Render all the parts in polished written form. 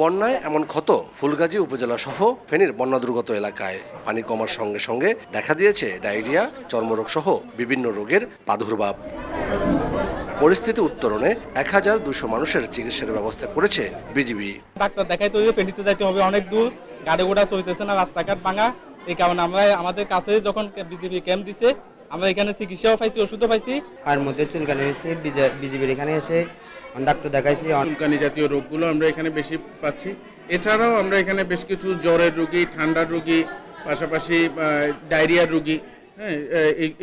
বন্যায় এমন ক্ষত ফুলগাজী উপজেলা সহ ফেনীর বন্যা দুর্গত এলাকায়। পানি কমার সঙ্গে সঙ্গে দেখা দিয়েছে ডায়রিয়া, চর্মরোগ সহ বিভিন্ন রোগের প্রাদুর্ভাব। পরিস্থিতি উত্তরণে ১,২০০ মানুষের চিকিৎসার ব্যবস্থা করেছে বিজিবি। ডাক্তার দেখাই তো ফেনীতে যাইতে হবে অনেক দূর, গাড়ি ঘোড়া চলতেছে না, রাস্তাঘাট ভাঙা। এই কারণে আমরা আমাদের কাছে যখন বিজিবি ক্যাম্প দিছে, আমরা এখানে চিকিৎসাও পাইছি, ওষুধও পাইছি। আর মধ্যে চুলকানি হয়েছে, বিজিবির এখানে এসে ডাক্তার দেখাইছি। চুলকানি জাতীয় রোগগুলো আমরা এখানে বেশি পাচ্ছি। এছাড়াও আমরা এখানে বেশ কিছু জ্বরের রোগী, ঠান্ডার রোগী, পাশাপাশি ডায়রিয়ার রোগী, হ্যাঁ,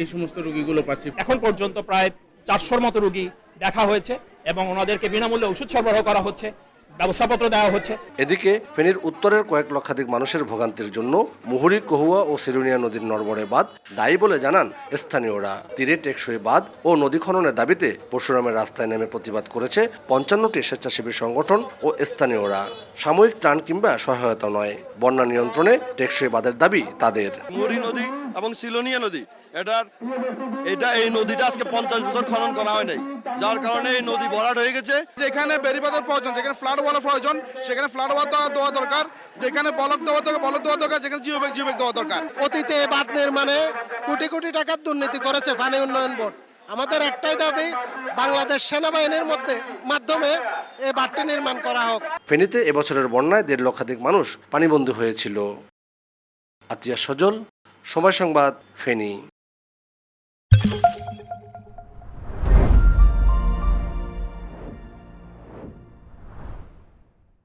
এই সমস্ত রোগীগুলো পাচ্ছি। এখন পর্যন্ত প্রায় 400-র মতো রোগী দেখা হয়েছে এবং ওনাদেরকে বিনামূল্যে ওষুধ সরবরাহ করা হচ্ছে, ব্যবস্থাপত্র দেওয়া হচ্ছে। এদিকে ফেনীর উত্তরের কয়েক লক্ষাধিক মানুষের ভোগান্তির জন্য মুহুরী, কহুয়া ও সিরুনিয়া নদীর নড়বড়ে বাঁধ দায়ী বলে জানান স্থানীয়রা। তীরে টেকসই বাঁধ ও নদী খননের দাবিতে পরশুরামের রাস্তায় নেমে প্রতিবাদ করেছে ৫৫টি স্বেচ্ছাসেবী সংগঠন ও স্থানীয়রা। সাময়িক ত্রাণ কিংবা সহায়তা নয়, বন্যা নিয়ন্ত্রণে টেকসই বাঁধের দাবি তাদের। মুহুরী নদী এবং সিলোনিয়া নদী, এই নদীটা আজকে 50 বছর খনন করা হয় নাই, যার কারণে এই নদী ভরাট হয়ে গেছে। যেখানে বেড়িবাঁধের প্রয়োজন, যেখানে ফ্লাড ওয়ালের প্রয়োজন, সেখানে ফ্লাড ওয়াল দেওয়া দরকার। যেখানে বলক দেওয়া দরকার, বলক দেওয়া দরকার। যেখানে জিওবেগ দেওয়া দরকার। অতীতে বাঁধ নির্মাণে কোটি কোটি টাকার দুর্নীতি করেছে পানি উন্নয়ন বোর্ড। আমাদের একটাই দাবি, বাংলাদেশ সেনাবাহিনীর মাধ্যমে এই বাঁধটি নির্মাণ করা হোক। ফেনীতে এবছরের বন্যায় ১.৫ লক্ষাধিক মানুষ পানিবন্দী হয়েছিল। আতিয়া সজল, সময় সংবাদ, ফেনী।